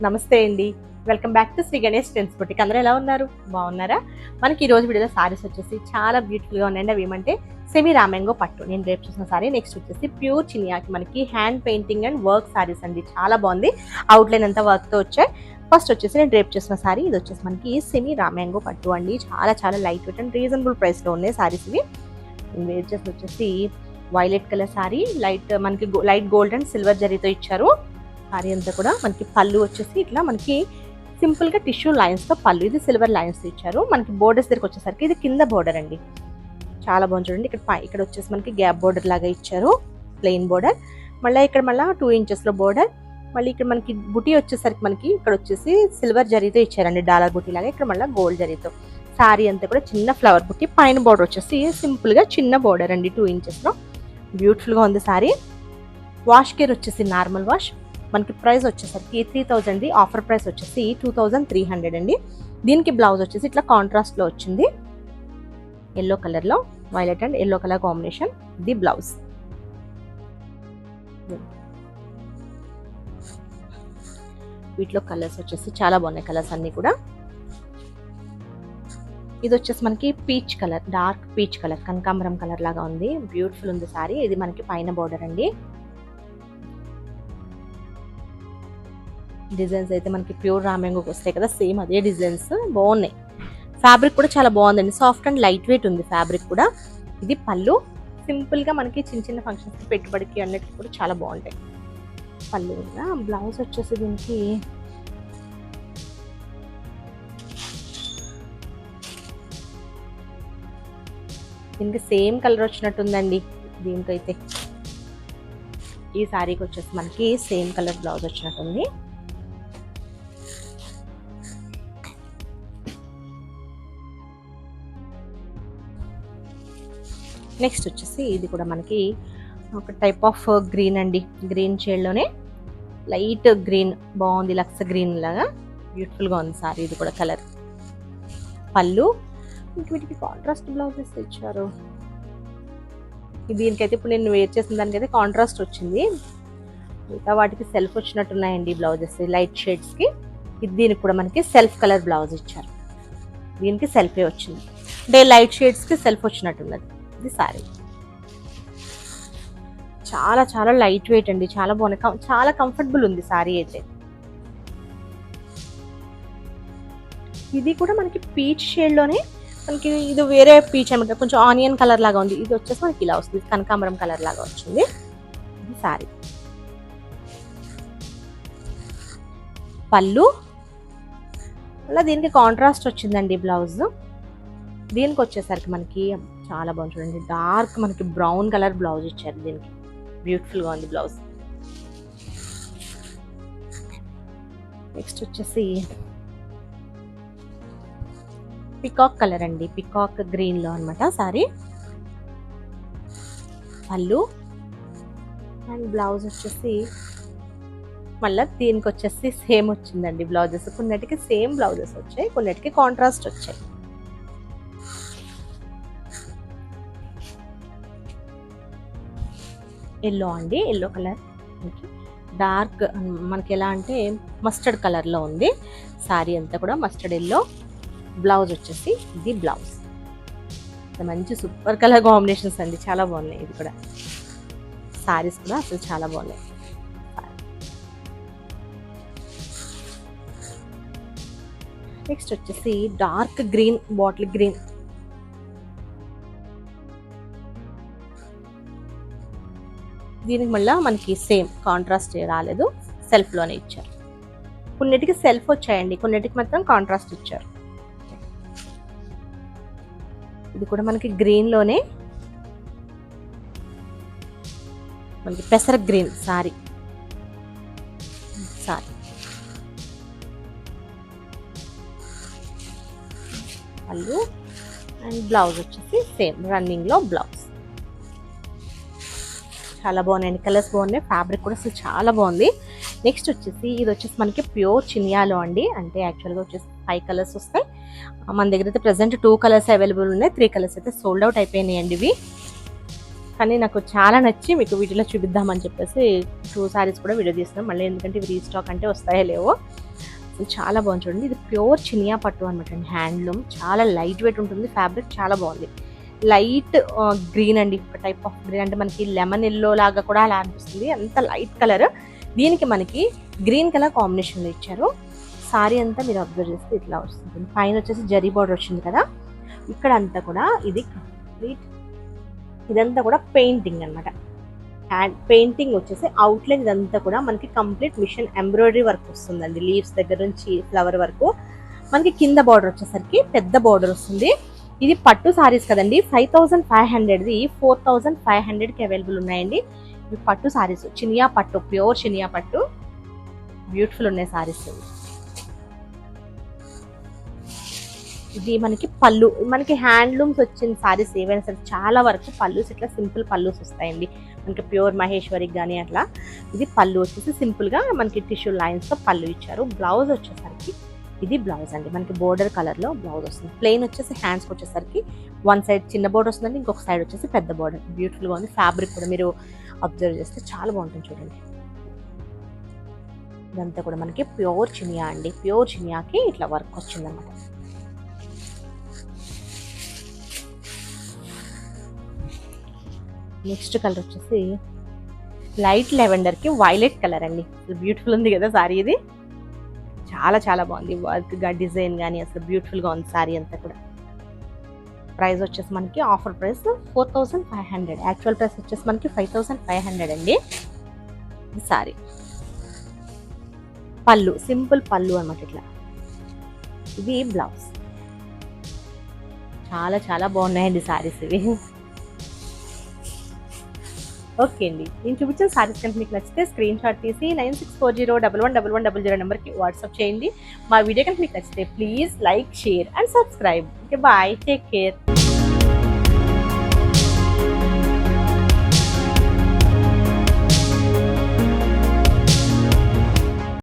నమస్తే అండి. Welcome back to Sri Ganesh trends boutique. అందరూ ఎలా ఉన్నారు? బాగున్నారా? మనకి ఈ రోజు వీడియోలో సారీస్ వచ్చేసి చాలా బ్యూటిఫుల్ గా ఉన్నాయండి. అవి ఏమంటే సెమీ రామెంగో పట్టు. నేను రేపు చూసిన సారీ. నెక్స్ట్ వచ్చేసి ప్యూర్ చినియాకి మనకి hand painting and work saris అండి. చాలా బాగుంది. అవుట్లైన్ అంతా వర్క్ తో వచ్చాయి. ఫస్ట్ వచ్చేసి నేను రేపు చేసిన సారీ. ఇది వచ్చేసి మనకి సెమీ రామెంగో పట్టు అండి. చాలా చాలా light weight and reasonable price లో ఉన్నాయి సారీస్ ఇవి. నేను వేర్ చేసి వచ్చేసి వైలెట్ కలర్ సారీ, మనకి లైట్ గోల్డ్ అండ్ సిల్వర్ జరీతో ఇచ్చారు. సారీ అంతా కూడా మనకి పళ్ళు వచ్చేసి ఇట్లా మనకి సింపుల్ గా టిష్యూ లైన్స్ తో పళ్ళు, ఇది సిల్వర్ లైన్స్ ఇచ్చారు. మనకి బోర్డర్స్ దగ్గరికి వచ్చేసరికి ఇది కింద బోర్డర్ అండి. చాలా బాగుంది చూడండి. ఇక్కడ వచ్చేసి మనకి గ్యాప్ బోర్డర్ లాగా ఇచ్చారు, ప్లెయిన్ బోర్డర్. మళ్ళీ ఇక్కడ మళ్ళీ 2 inches లో బోర్డర్. మళ్ళీ ఇక్కడ మనకి బుటీ వచ్చేసరికి మనకి ఇక్కడ వచ్చేసి సిల్వర్ జరీతో ఇచ్చారండి, డాలర్ బుటీ లాగా. ఇక్కడ మళ్ళీ గోల్డ్ జరీతో సారీ అంతా కూడా చిన్న ఫ్లవర్ బుట్టి. పైన బోర్డర్ వచ్చేసి సింపుల్ గా చిన్న బోర్డర్ అండి, 2 inches లో. బ్యూటిఫుల్ గా ఉంది సారీ. వాష్ కేర్ వచ్చేసి నార్మల్ వాష్. మనకి ప్రైస్ వచ్చేసరికి 3000, ఆఫర్ ప్రైస్ వచ్చేసి 2300 అండి. దీనికి బ్లౌజ్ వచ్చేసి ఇట్లా కాంట్రాస్ట్ లో వచ్చింది, ఎల్లో కలర్ లో, violet and yellow colour combination. The blouse. వీటిలో కలర్స్ వచ్చేసి చాలా బాగున్నాయి, కలర్స్ అన్ని కూడా. ఇది వచ్చేసి మనకి peach colour, dark peach colour, కనకాంబరం కలర్ లాగా ఉంది. బ్యూటిఫుల్ ఉంది సారీ. ఇది మనకి పైన బోర్డర్ అండి. డిజైన్స్ అయితే మనకి ప్యూర్ రామెంగోకి వస్తాయి కదా, సేమ్ అదే డిజైన్స్ బాగున్నాయి. ఫ్యాబ్రిక్ కూడా చాలా బాగుందండి, సాఫ్ట్ అండ్ లైట్ వెయిట్ ఉంది ఫ్యాబ్రిక్ కూడా. ఇది పళ్ళు. సింపుల్ గా మనకి చిన్న చిన్న ఫంక్షన్స్ కి, పెట్టుబడికి అన్నిటికీ కూడా చాలా బాగుంటాయి. పళ్ళు కూడా. బ్లౌజ్ వచ్చేసి దీనికి సేమ్ కలర్ వచ్చినట్టుందండి. దీంతో అయితే ఈ శారీకి వచ్చేసి మనకి సేమ్ కలర్ బ్లౌజ్ వచ్చినట్టుంది. నెక్స్ట్ వచ్చేసి ఇది కూడా మనకి ఒక టైప్ ఆఫ్ గ్రీన్ అండి, గ్రీన్ షేడ్లోనే లైట్ గ్రీన్, బాగుంది, లక్స్ గ్రీన్ లాగా బ్యూటిఫుల్ గా ఉంది సారీ. ఇది కూడా కలర్. పళ్ళు. వీటికి కాంట్రాస్ట్ బ్లౌజెస్ ఇచ్చారు. దీనికైతే ఇప్పుడు నేను వేర్ చేసిన దానికైతే కాంట్రాస్ట్ వచ్చింది, మిగతా వాటికి సెల్ఫ్ వచ్చినట్టున్నాయండి బ్లౌజెస్ లైట్ షేడ్స్ కి. దీనికి కూడా మనకి సెల్ఫ్ కలర్ బ్లౌజ్ ఇచ్చారు. దీనికి సెల్ఫే వచ్చింది, అంటే లైట్ షేడ్స్ కి సెల్ఫ్ వచ్చినట్టున్నది. ఇది సారీ. చాలా చాలా లైట్ వెయిట్ అండి, చాలా బాగుంది, చాలా కంఫర్టబుల్ ఉంది సారీ అయితే. ఇది కూడా మనకి పీచ్ షేడ్ లోనే, మనకి ఇది వేరే పీచ్ అనమాట, కొంచెం ఆనియన్ కలర్ లాగా ఉంది. ఇది వచ్చేసి మనకి ఇలా వస్తుంది, కనకాంబరం కలర్ లాగా వచ్చింది. ఇది సారీ. పళ్ళు. అలా దీనికి కాంట్రాస్ట్ వచ్చిందండి బ్లౌజ్. దీనికి వచ్చేసరికి మనకి చాలా బాగుంది చూడండి, డార్క్ మనకి బ్రౌన్ కలర్ బ్లౌజ్ ఇచ్చారు. దీనికి బ్యూటిఫుల్ గా ఉంది బ్లౌజ్. నెక్స్ట్ వచ్చేసి పికాక్ కలర్ అండి, పికాక్ గ్రీన్ లో అనమాట సారీ. పళ్ళు అండ్ బ్లౌజ్ వచ్చేసి మళ్ళీ దీనికి వచ్చేసి సేమ్ వచ్చిందండి బ్లౌజెస్. కొన్నిటికి సేమ్ బ్లౌజెస్ వచ్చాయి, కొన్నిటికి కాంట్రాస్ట్ వచ్చాయి. ఎల్లో అండి, ఎల్లో కలర్ డార్క్, మనకి ఎలా అంటే మస్టర్డ్ కలర్ లో ఉంది సారీ అంతా కూడా, మస్టర్డ్ ఎల్లో. బ్లౌజ్ వచ్చేసి ఇది బ్లౌజ్. మంచి సూపర్ కలర్ కాంబినేషన్స్ అండి, చాలా బాగున్నాయి. ఇది కూడా సారీస్ కూడా అసలు చాలా బాగున్నాయి. నెక్స్ట్ వచ్చేసి డార్క్ గ్రీన్, బాటిల్ గ్రీన్. దీనికి మళ్ళీ మనకి సేమ్ కాంట్రాస్ట్ రాలేదు, సెల్ఫ్ లోనే ఇచ్చారు. కొన్నిటికి సెల్ఫ్ వచ్చాయండి, కొన్నిటికి మాత్రం కాంట్రాస్ట్ ఇచ్చారు. ఇది కూడా మనకి గ్రీన్ లోనే, మనకి పెసర గ్రీన్ సారీ. పళ్ళు అండ్ బ్లౌజ్ వచ్చేసి సేమ్ రన్నింగ్ లో బ్లౌజ్. చాలా బాగున్నాయండి, కలర్స్ బాగున్నాయి, ఫ్యాబ్రిక్ కూడా అసలు చాలా బాగుంది. నెక్స్ట్ వచ్చేసి ఇది వచ్చేసి మనకి ప్యూర్ చినియాలో అండి, అంటే యాక్చువల్గా వచ్చేసి 5 కలర్స్ వస్తాయి. మన దగ్గర అయితే ప్రెసెంట్ 2 కలర్స్ అవైలబుల్ ఉన్నాయి, 3 కలర్స్ అయితే సోల్డ్ అవుట్ అయిపోయినాయండి ఇవి. కానీ నాకు చాలా నచ్చి మీకు వీటిలో చూపిద్దామని చెప్పేసి 2 సారీస్ కూడా వీడియో తీస్తున్నాం మళ్ళీ, ఎందుకంటే ఇవి రీస్టాక్ అంటే వస్తాయో లేవో. అసలు చాలా బాగుంది చూడండి. ఇది ప్యూర్ చినియా పట్టు అనమాట అండి, హ్యాండ్లూమ్. చాలా లైట్ వెయిట్ ఉంటుంది, ఫ్యాబ్రిక్ చాలా బాగుంది. లైట్ గ్రీన్ అండి, ఒక టైప్ ఆఫ్ గ్రీన్, అంటే మనకి లెమన్ ఎల్లో లాగా కూడా అలా అనిపిస్తుంది, అంత లైట్ కలర్. దీనికి మనకి గ్రీన్ కలర్ కాంబినేషన్లో ఇచ్చారు. సారీ అంతా మీరు అబ్జర్వ్ చేస్తే ఇట్లా వస్తుంది. పైన వచ్చేసి జరీ బార్డర్ వచ్చింది కదా, ఇక్కడ అంతా కూడా ఇది కంప్లీట్, ఇదంతా కూడా పెయింటింగ్ అనమాట. హ్యాండ్ పెయింటింగ్ వచ్చేసి అవుట్లైన్ ఇదంతా కూడా మనకి కంప్లీట్ మిషన్ ఎంబ్రాయిడరీ వర్క్ వస్తుందండి. లీవ్స్ దగ్గర నుంచి ఫ్లవర్ వరకు. మనకి కింద బార్డర్ వచ్చేసరికి పెద్ద బార్డర్ వస్తుంది. ఇది పట్టు సారీస్ కదండి, 5500ది 4500కి అవైలబుల్ ఉన్నాయండి. ఇవి పట్టు సారీస్, చినియా పట్టు, ప్యూర్ చినియా పట్టు, బ్యూటిఫుల్ ఉన్నాయి సారీస్. ఇది మనకి పళ్ళు, మనకి హ్యాండ్లూమ్స్ వచ్చిన సారీస్ ఏవైనా సరే చాలా వరకు పళ్ళుస్ ఇట్లా సింపుల్ పళ్ళుస్ వస్తాయండి మనకి, ప్యూర్ మహేశ్వరికి కానీ అట్లా. ఇది పళ్ళు వచ్చేసి సింపుల్గా మనకి టిష్యూ లైన్స్తో పళ్ళు ఇచ్చారు. బ్లౌజ్ వచ్చేసరికి ఇది బ్లౌజ్ అండి, మనకి బోర్డర్ కలర్లో బ్లౌజ్ వస్తుంది. ప్లెయిన్ వచ్చేసి హ్యాండ్స్కి వచ్చేసరికి వన్ సైడ్ చిన్న బోర్డర్ వస్తుందండి, ఇంకొక సైడ్ వచ్చేసి పెద్ద బోర్డర్. బ్యూటిఫుల్గా ఉంది. ఫ్యాబ్రిక్ కూడా మీరు అబ్జర్వ్ చేస్తే చాలా బాగుంటుంది చూడండి. ఇదంతా కూడా మనకి ప్యూర్ చినియా అండి, ప్యూర్ చినియాకి ఇట్లా వర్క్ వచ్చిందన్నమాట. నెక్స్ట్ కలర్ వచ్చేసి లైట్ లెవెండర్కి వైలెట్ కలర్ అండి. బ్యూటిఫుల్ ఉంది కదా సారీ, ఇది చాలా చాలా బాగుంది. వర్క్గా డిజైన్ కానీ అసలు బ్యూటిఫుల్గా ఉంది సారీ అంతా కూడా. ప్రైస్ వచ్చేసి మనకి ఆఫర్ ప్రైస్ 4500, యాక్చువల్ ప్రైస్ వచ్చేసి మనకి 5500 అండి ఈ సారీ. పళ్ళు సింపుల్ పళ్ళు అనమాట ఇట్లా. ఇది బ్లౌజ్. చాలా చాలా బాగున్నాయండి సారీస్ ఇవి. ఓకే అండి, నేను చూపించిన సారీస్ కనుక మీకు నచ్చితే స్క్రీన్ షాట్ తీసి 9640111100 నెంబర్కి వాట్సాప్ చేయండి. మా వీడియో కనుక మీకు నచ్చితే please like, share and subscribe. Okay, bye, take care.